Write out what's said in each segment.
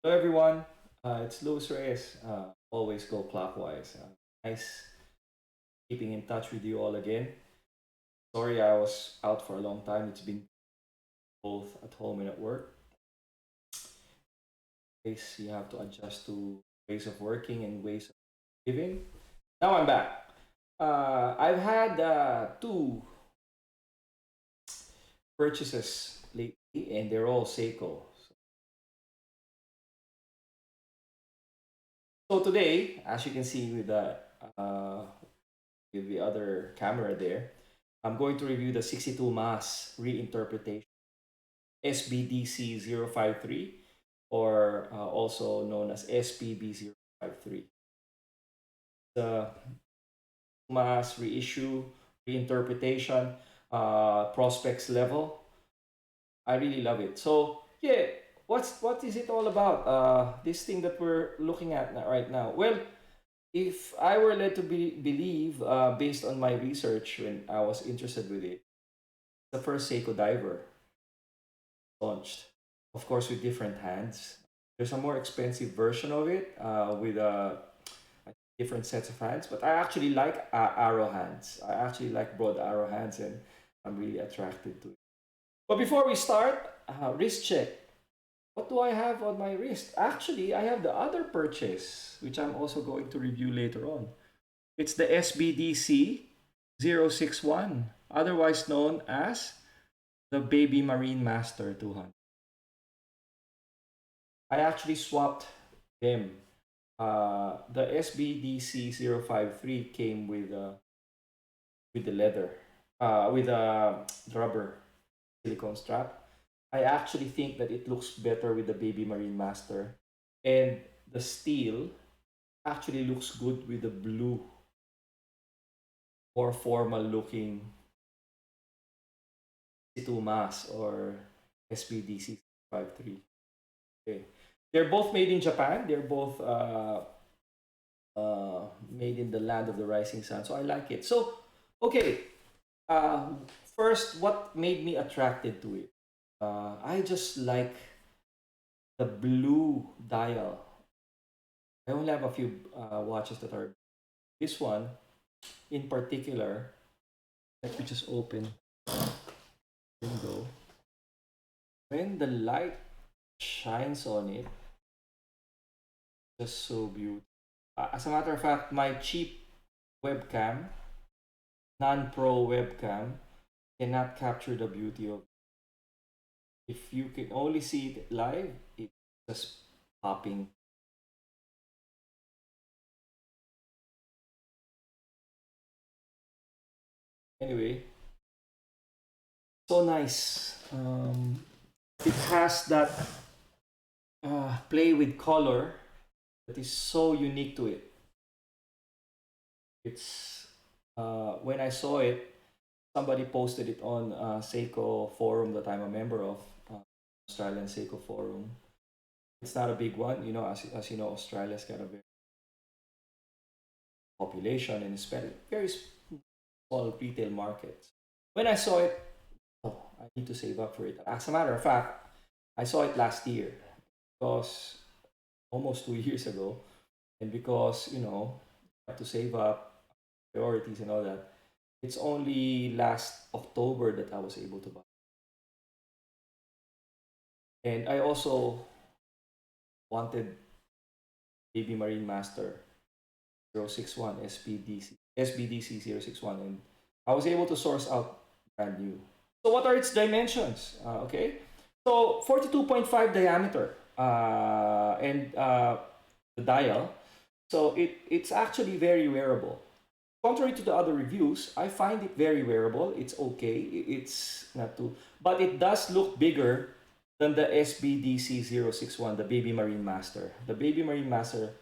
Hello everyone, it's Luis Reyes. Always go clockwise. Nice keeping in touch with you all again. Sorry I was out for a long time. It's been both at home and at work. Ways you have to adjust to ways of working and ways of living. Now I'm back. I've had two purchases lately, and they're all Seiko. So today, as you can see uh, with the other camera there, I'm going to review the 62 mass reinterpretation SBDC 053, or also known as SPB 053. The mass reissue reinterpretation Prospex-level. I really love it. So yeah, what is it all about? This thing that we're looking at right now. Well, if I were led to believe, based on my research when I was interested with it, the first Seiko diver launched, of course, with different hands. There's a more expensive version of it with different sets of hands, but I actually like arrow hands. I actually like broad arrow hands, and I'm really attracted to it. But before we start, wrist check. What do I have on my wrist? Actually, I have the other purchase, which I'm also going to review later on. It's the SBDC 061, otherwise known as the Baby Marine Master 200. I actually swapped them. The SBDC 053 came with the leather, with a rubber silicone strap. I actually think that it looks better with the Baby Marine Master, and the steel actually looks good with the blue, more formal looking C2 mass or SBDC 53. Okay. They're both made in Japan. They're both made in the land of the rising sun. So I like it. So, okay. Uh, First, what made me attracted to it? I just like the blue dial. I only have a few watches that are this one in particular. Let me just open window. When the light shines on it, just so beautiful. As a matter of fact, my cheap webcam, non-pro webcam, cannot capture the beauty of it. If you can only see it live, it's just popping. Anyway, so nice. It has that play with color that is so unique to it. It's when I saw it, somebody posted it on Seiko forum that I'm a member of, Australian Seiko forum. It's not a big one, you know. As you know, Australia's got a very population and it's very small retail markets. When I saw it, oh, I need to save up for it. As a matter of fact, I saw it last year because almost 2 years ago, and because I have to save up priorities and all that. It's only last October that I was able to buy, and I also wanted Baby Marine Master 061 SBDC 061, and I was able to source out brand new. So what are its dimensions? Okay, so 42.5 diameter, and the dial. So it's actually very wearable. Contrary to the other reviews, I find it very wearable. It's okay. It's not too, but it does look bigger than the SBDC 061, the Baby Marine Master. The Baby Marine Master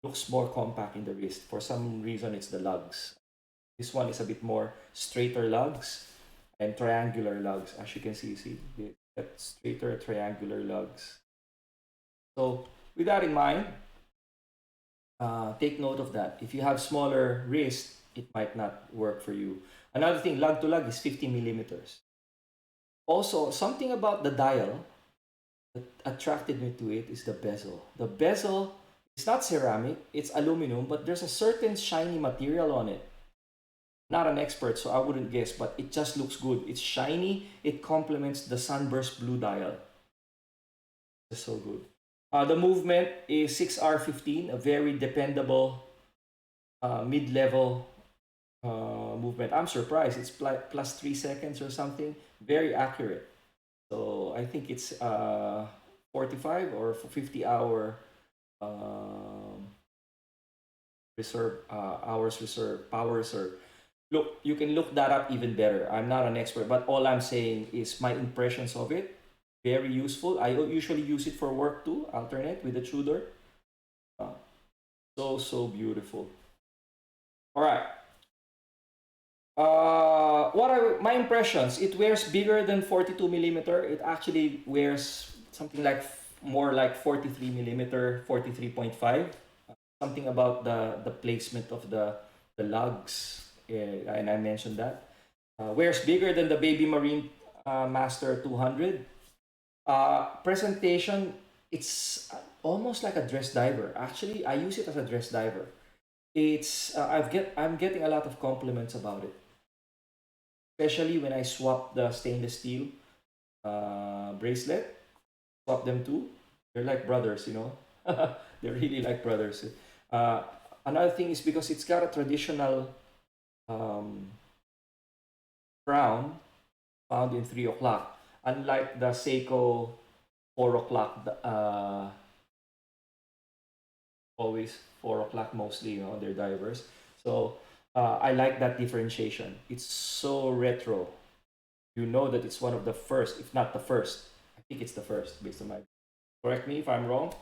looks more compact in the wrist. For some reason, it's the lugs. This one is a bit more straighter lugs and triangular lugs. As you can see that straighter triangular lugs. So with that in mind, take note of that. If you have smaller wrist, it might not work for you. Another thing, lug to lug is 50 millimeters. Also, something about the dial attracted me to it is the bezel. The bezel, it's not ceramic, it's aluminum, but there's a certain shiny material on it. Not an expert, so I wouldn't guess, but it just looks good. It's shiny, it complements the sunburst blue dial. It's so good. The movement is 6R15, a very dependable mid-level movement. I'm surprised. It's plus 3 seconds or something. Very accurate. So I think it's 45 or 50 hour reserve hours reserve power reserve. Look, you can look that up even better. I'm not an expert, but all I'm saying is my impressions of it. Very useful. I usually use it for work too. Alternate with the Tudor. Uh, so beautiful. All right. What are my impressions? It wears bigger than 42 millimeter. It actually wears something like more like 43 millimeter, 43.5. Something about the placement of the lugs, and I mentioned that. Wears bigger than the Baby Marine Master 200. Presentation, it's almost like a dress diver. Actually, I use it as a dress diver. I'm getting a lot of compliments about it, especially when I swap the stainless steel bracelet. Swap them too. They're like brothers, you know. They're really like brothers. Uh, Another thing is because it's got a traditional um, crown found in 3 o'clock, unlike the Seiko 4 o'clock. Always 4 o'clock mostly, you know, they're divers. So I like that differentiation. It's so retro. You know that it's one of the first, if not the first. I think it's the first, based on my. Correct me if I'm wrong.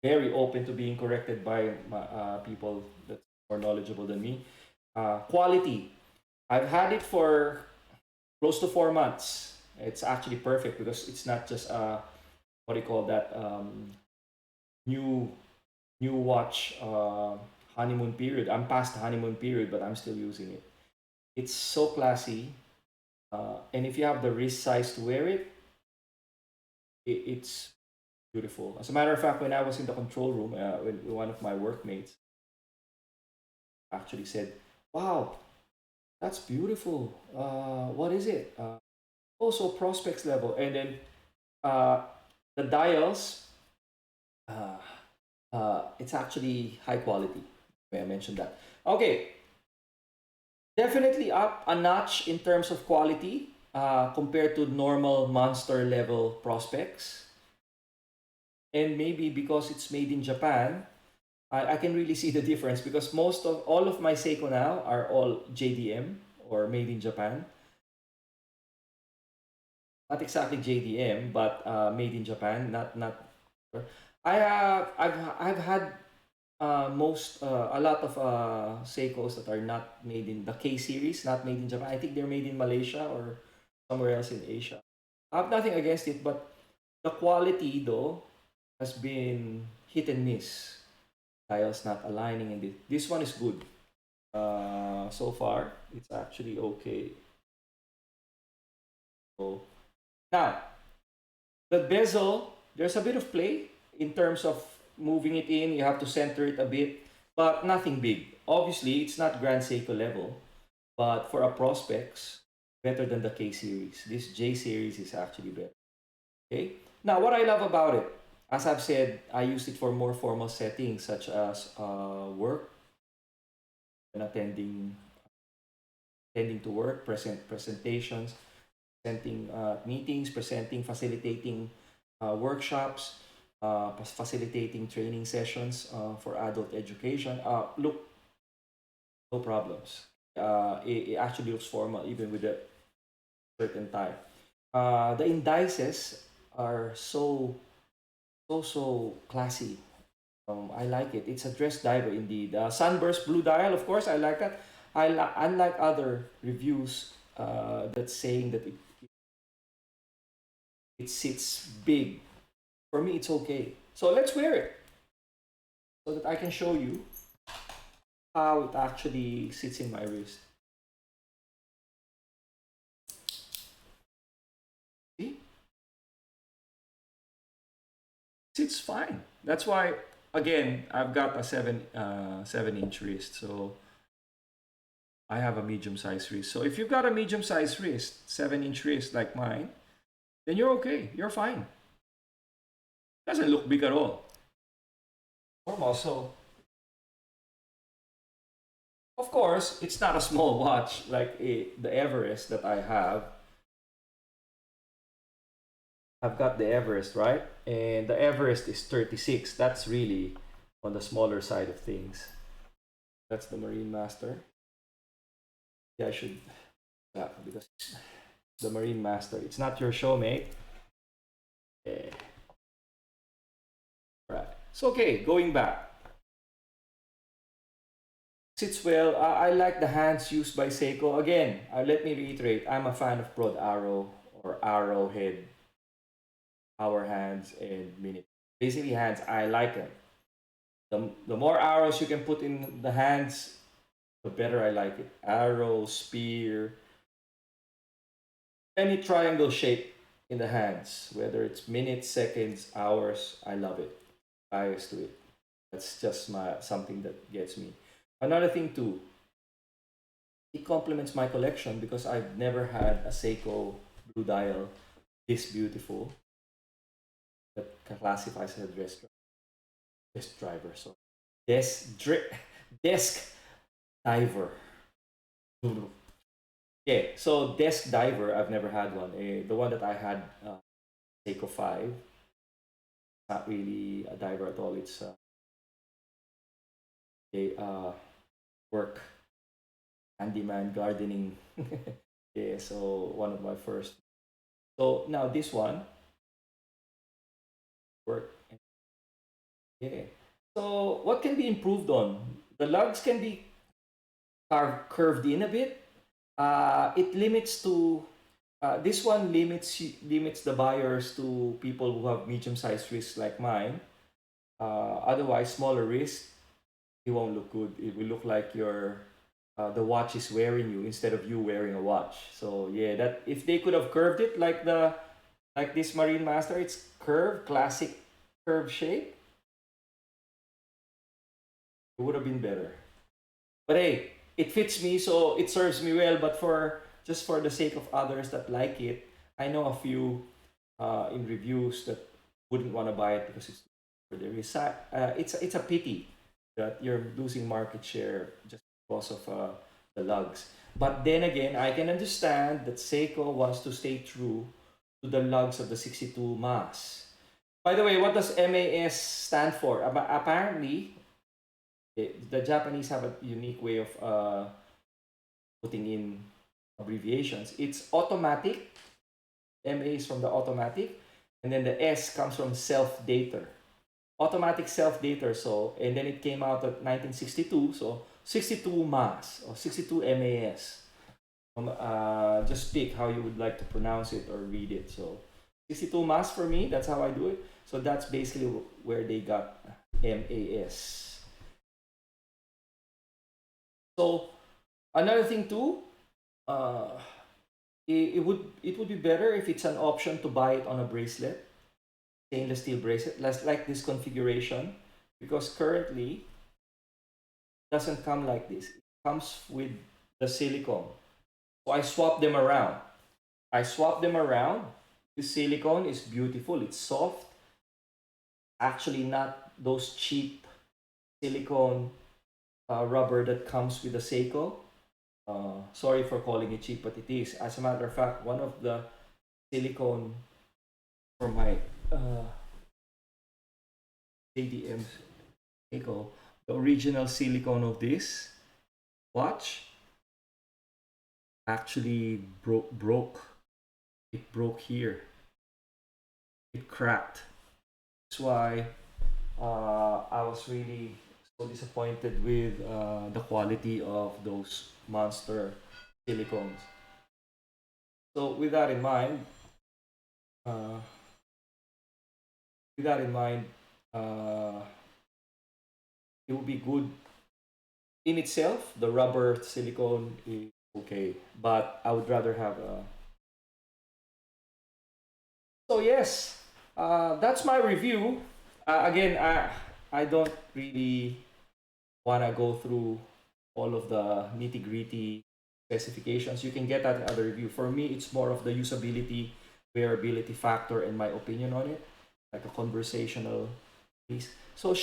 Very open to being corrected by people that's more knowledgeable than me. Quality. I've had it for close to 4 months. It's actually perfect because it's not just what do you call that, new new watch honeymoon period. I'm past the honeymoon period, but I'm still using it. It's so classy, and if you have the wrist size to wear it, it's beautiful. As a matter of fact, when I was in the control room, when one of my workmates actually said, "Wow, that's beautiful. What is it?" Also, Prospex-level, and then uh, the dials. Uh, it's actually high quality. May I mention that? Okay, definitely up a notch in terms of quality compared to normal monster level prospects. And maybe because it's made in Japan, I can really see the difference because most of all of my Seiko now are all JDM or made in Japan. Not exactly JDM, but made in Japan. Not. I've had a lot of Seikos that are not made in the K series, not made in Japan. I think they're made in Malaysia or somewhere else in Asia. I have nothing against it, but the quality though has been hit and miss. Tiles not aligning, and this one is good. So far, it's actually okay. So now the bezel, there's a bit of play in terms of moving it in. You have to center it a bit, but nothing big. Obviously, it's not Grand Seiko level, but for a prospects, better than the K series. This J series is actually better. Okay. Now, what I love about it, as I've said, I use it for more formal settings such as work and attending to work, presentations, presenting meetings, presenting, facilitating workshops, facilitating training sessions for adult education. Look, no problems. It actually looks formal even with a certain tie. The indices are so classy. I like it. It's a dress diver indeed. Sunburst blue dial, of course, I like that. Unlike other reviews that's saying that it sits big. For me, it's okay. So let's wear it so that I can show you how it actually sits in my wrist. See? It's fine. That's why, again, I've got a 7-inch wrist, so I have a medium-sized wrist. So if you've got a medium-sized wrist, 7-inch wrist like mine, then you're okay. You're fine. Doesn't look big at all. Normal. So, of course, it's not a small watch like the Everest that I have. I've got the Everest, right? And the Everest is 36. That's really on the smaller side of things. That's the Marine Master. Yeah, I should. Yeah, because the Marine Master. It's not your show, mate. Yeah. Right. So, okay, going back. Sits well. I like the hands used by Seiko. Again, let me reiterate, I'm a fan of broad arrow or arrowhead power hands and minute. Basically, hands, I like them. The more arrows you can put in the hands, the better I like it. Arrow, spear, any triangle shape in the hands, whether it's minutes, seconds, hours, I love it. Bias to it. That's just something that gets me. Another thing too, it complements my collection because I've never had a Seiko blue dial this beautiful that classifies as a desk driver. So desk diver. Yeah, so desk diver, I've never had one. The one that I had, Seiko 5, not really a diver at all. It's a work handyman gardening. Yeah, so one of my first. So now this one work. Yeah. So what can be improved on? The lugs can be curved in a bit. It limits to this one limits the buyers to people who have medium-sized wrists like mine. Otherwise, smaller wrist, it won't look good. It will look like the watch is wearing you instead of you wearing a watch. So yeah, that if they could have curved it like this Marine Master, it's curved, classic curve shape, it would have been better. But hey, it fits me, so it serves me well. But for just for the sake of others that like it, I know a few in reviews that wouldn't want to buy it because it's for the it's a pity that you're losing market share just because of the lugs. But then again, I can understand that Seiko wants to stay true to the lugs of the 62 mass. By the way, what does MAS stand for? Apparently, the Japanese have a unique way of putting in abbreviations. It's automatic. MA is from the automatic, and then the S comes from self-dater. Automatic self-dater. So, and then it came out at 1962. So 62 MAS or 62 MAS. Just pick how you would like to pronounce it or read it. So 62 MAS for me. That's how I do it. So that's basically where they got MAS. So another thing too, uh, it would be better if it's an option to buy it on a bracelet, stainless steel bracelet, less like this configuration, because currently it doesn't come like this. It comes with the silicone. So I swap them around. I swap them around. The silicone is beautiful. It's soft. Actually, not those cheap silicone rubber that comes with the Seiko. Sorry for calling it cheap, but it is. As a matter of fact, one of the silicone for my ADM Seiko, the original silicone of this watch actually broke. It broke here. It cracked. That's why I was really so disappointed with the quality of those monster silicones. So uh, with that in mind, uh, it would be good in itself. The rubber silicone is okay, but I would rather have a. So yes, that's my review. Again, I don't really want to go through all of the nitty gritty specifications. You can get that in other review. For me, it's more of the usability, wearability factor, and my opinion on it, like a conversational piece. So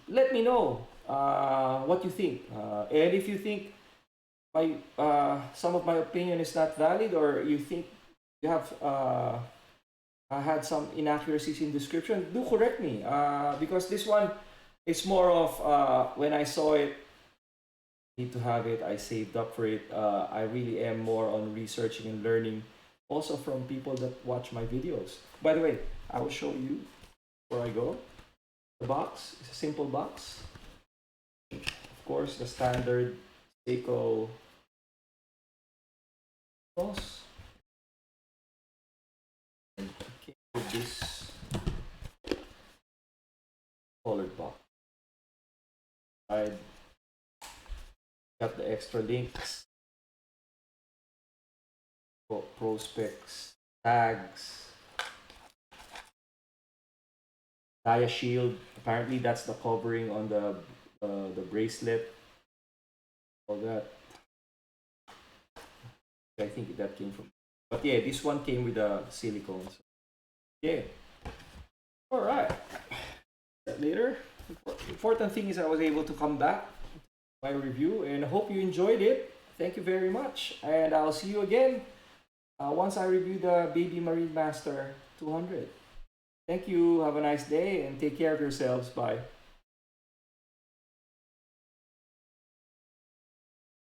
let me know what you think, and if you think my some of my opinion is not valid, or you think you have had some inaccuracies in description, do correct me, because this one is more of when I saw it, need to have it, I saved up for it. I really am more on researching and learning also from people that watch my videos. By the way, I will show you before I go. The box is a simple box. Of course, the standard Seiko box. And it came with this colored box. I got the extra links, Prospex, tags, Dia shield. Apparently, that's the covering on the bracelet. All that. I think that came from. But yeah, this one came with the silicone. So yeah. All right. That later. Important thing is I was able to come back my review, and I hope you enjoyed it. Thank you very much, and I'll see you again once I review the Baby Marine Master 200. Thank you. Have a nice day and take care of yourselves. Bye.